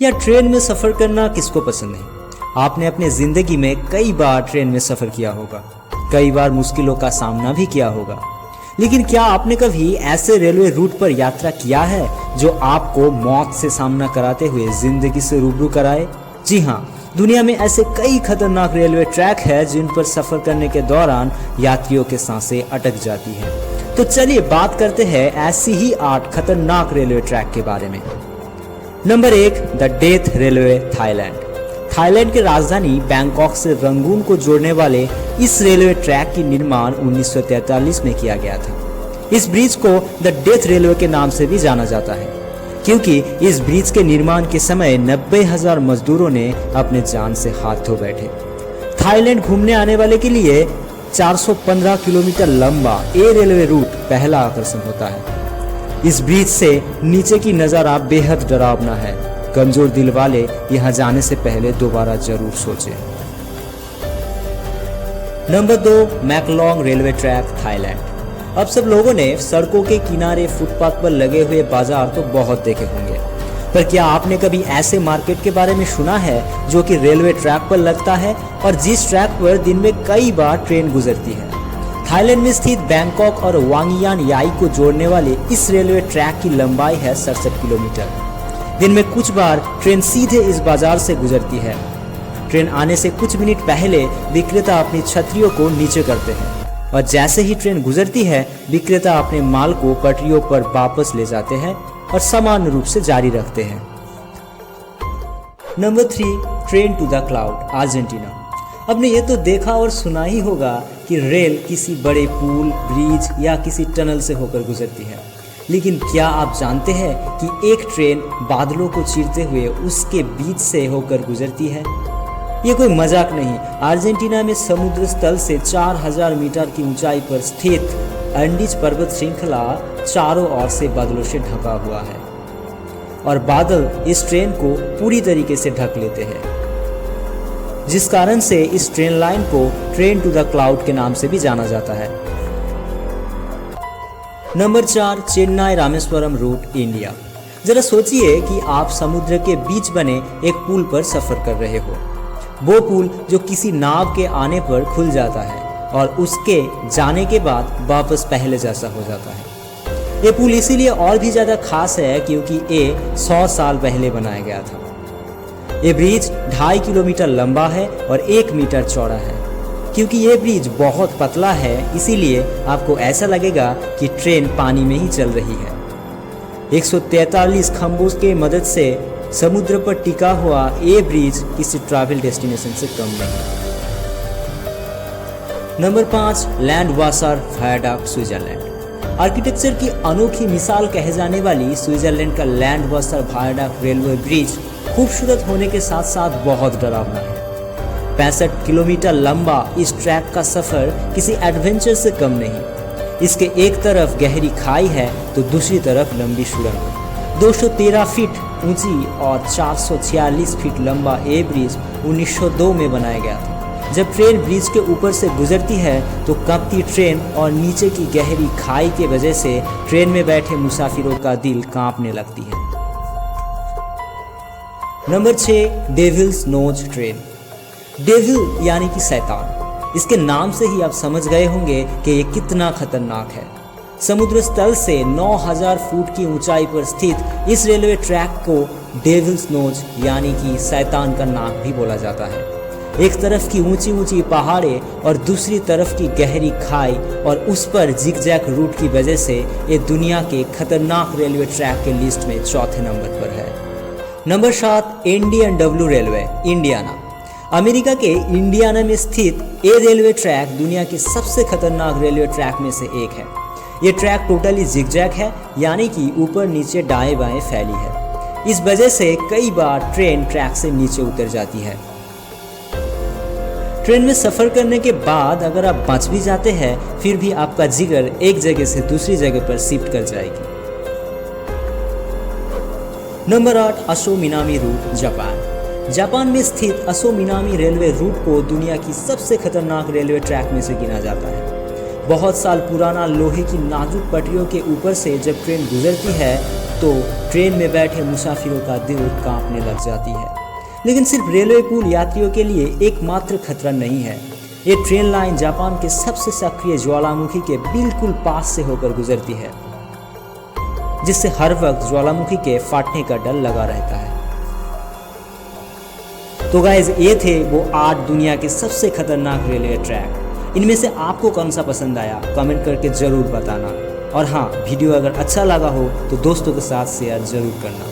या ट्रेन में सफ़र करना किसको पसंद नहीं। आपने अपने ज़िंदगी में कई बार ट्रेन में सफ़र किया होगा, कई बार मुश्किलों का सामना भी किया होगा, लेकिन क्या आपने कभी ऐसे रेलवे रूट पर यात्रा किया है जो आपको मौत से सामना कराते हुए ज़िंदगी से रूबरू कराए? जी हाँ, दुनिया में ऐसे कई खतरनाक रेलवे ट्रैक है जिन पर सफ़र करने के दौरान यात्रियों के सांसें अटक जाती हैं। तो चलिए बात करते हैं ऐसी ही 8 खतरनाक रेलवे ट्रैक के बारे में। Number 1, the death railway, Thailand. Thailand की राजधानी बैंकॉक से रंगून को जोड़ने वाले इस रेलवे ट्रैक की निर्माण 1943 में किया गया था। इस ब्रिज को द डेथ रेलवे के नाम से भी जाना जाता है क्योंकि इस ब्रिज के निर्माण के समय 90,000 मजदूरों ने अपने जान से हाथ धो बैठे। थाईलैंड घूमने आने वाले के लिए 415 किलोमीटर लंबा ये रेलवे रूट पहला आकर्षण होता है। इस ब्रिज से नीचे की नज़ारा बेहद डरावना है। कमजोर दिल वाले यहाँ जाने से पहले दोबारा जरूर सोचें। Number 2, Maeklong railway track, Thailand. अब सब लोगों ने सड़कों के किनारे फुटपाथ पर लगे हुए बाजार तो बहुत देखे होंगे, पर क्या आपने कभी ऐसे मार्केट के बारे में सुना है जो कि रेलवे ट्रैक पर लगता है और जिस ट्रैक पर दिन में कई बार ट्रेन गुजरती है? थाईलैंड में स्थित बैंकॉक और वांगियान याई को जोड़ने वाले इस रेलवे ट्रैक की लंबाई है 67 किलोमीटर। दिन में कुछ बार ट्रेन सीधे इस बाजार से गुजरती है। ट्रेन आने से कुछ मिनट पहले विक्रेता अपनी छतरियों को नीचे करते हैं और जैसे ही ट्रेन गुजरती है विक्रेता अपने माल को पटरियों पर वापस ले जाते हैं और सामान्य रूप से जारी रखते हैं। Number 3, train to the cloud, Argentina. आपने ये तो देखा और सुना ही होगा कि रेल किसी बड़े पुल, ब्रिज या किसी टनल से होकर गुजरती है, लेकिन क्या आप जानते हैं कि एक ट्रेन बादलों को चीरते हुए उसके बीच से होकर गुजरती है? ये कोई मजाक नहीं। अर्जेंटीना में समुद्र स्थल से 4000 मीटर की ऊंचाई पर स्थित एंडीज पर्वत श्रृंखला चारों ओर से बादलों से ढका हुआ है और बादल इस ट्रेन को पूरी तरीके से ढक लेते हैं, जिस कारण से इस ट्रेन लाइन को ट्रेन टू द क्लाउड के नाम से भी जाना जाता है। Number 4, Chennai Rameswaram route, India. जरा सोचिए कि आप समुद्र के बीच बने एक पुल पर सफर कर रहे हो। वो पुल जो किसी नाव के आने पर खुल जाता है और उसके जाने के बाद वापस पहले जैसा हो जाता है। ये पुल इसीलिए और भी ज़्यादा खास है क्योंकि ये 100 साल पहले बनाया गया था। ये ब्रिज 2.5 किलोमीटर लंबा है और 1 मीटर चौड़ा है। क्योंकि ये ब्रिज बहुत पतला है इसीलिए आपको ऐसा लगेगा कि ट्रेन पानी में ही चल रही है। 143 खंभों की मदद से समुद्र पर टिका हुआ ये ब्रिज किसी ट्रैवल डेस्टिनेशन से कम नहीं। Number 5, Landwasser viaduct, Switzerland. Architecture की अनोखी मिसाल कहे जाने वाली स्विट्जरलैंड का लैंडवासर वायडक्ट रेलवे ब्रिज खूबसूरत होने के साथ साथ बहुत डरावना है। 65 किलोमीटर लंबा इस ट्रैक का सफर किसी एडवेंचर से कम नहीं। इसके एक तरफ गहरी खाई है तो दूसरी तरफ लंबी सुरंग। 213 फीट ऊंची और 446 फीट लंबा ये ब्रिज 1902 में बनाया गया था। जब ट्रेन ब्रिज के ऊपर से गुजरती है तो कांपती ट्रेन और नीचे की गहरी खाई के वजह से ट्रेन में बैठे मुसाफिरों का दिल कांपने लगती है। Number 6, devil's nose train. Devil यानी कि शैतान। इसके नाम से ही आप समझ गए होंगे कि ये कितना खतरनाक है। समुद्र स्थल से 9000 फुट की ऊंचाई पर स्थित इस रेलवे ट्रैक को डेविल्स नोज यानी कि शैतान का नाक भी बोला जाता है। एक तरफ की ऊंची ऊंची पहाड़ें और दूसरी तरफ की गहरी खाई और उस पर जिगजैग रूट की वजह से ये दुनिया के खतरनाक रेलवे ट्रैक के लिस्ट में चौथे नंबर पर है। Number 7, Indian railway, Indiana. America के इंडियाना में स्थित ये रेलवे ट्रैक दुनिया के सबसे खतरनाक रेलवे ट्रैक में से एक है। ये ट्रैक टोटली जिगजैग है यानी कि ऊपर नीचे दाएं बाएं फैली है। इस वजह से कई बार ट्रेन ट्रैक से नीचे उतर जाती है। ट्रेन में सफर करने के बाद अगर आप बच भी जाते हैं फिर भी आपका जिगर एक जगह से दूसरी जगह पर शिफ्ट कर जाएगी। नंबर 8, असो मिनामी रूट, जापान। जापान में स्थित असो मिनामी रेलवे रूट को दुनिया की सबसे खतरनाक रेलवे ट्रैक में से गिना जाता है। बहुत साल पुराना लोहे की नाजुक पटरियों के ऊपर से जब ट्रेन गुजरती है तो ट्रेन में बैठे मुसाफिरों का दिल कांपने लग जाती है। लेकिन सिर्फ रेलवे पुल यात्रियों के लिए एकमात्र खतरा नहीं है। ये ट्रेन लाइन जापान के सबसे सक्रिय ज्वालामुखी के बिल्कुल पास से होकर गुजरती है, जिससे हर वक्त ज्वालामुखी के फाटने का डर लगा रहता है। तो गाइज, ये थे वो 8 दुनिया के सबसे खतरनाक रेलवे ट्रैक। इनमें से आपको कौन सा पसंद आया कमेंट करके ज़रूर बताना। और हाँ, वीडियो अगर अच्छा लगा हो तो दोस्तों के साथ शेयर ज़रूर करना।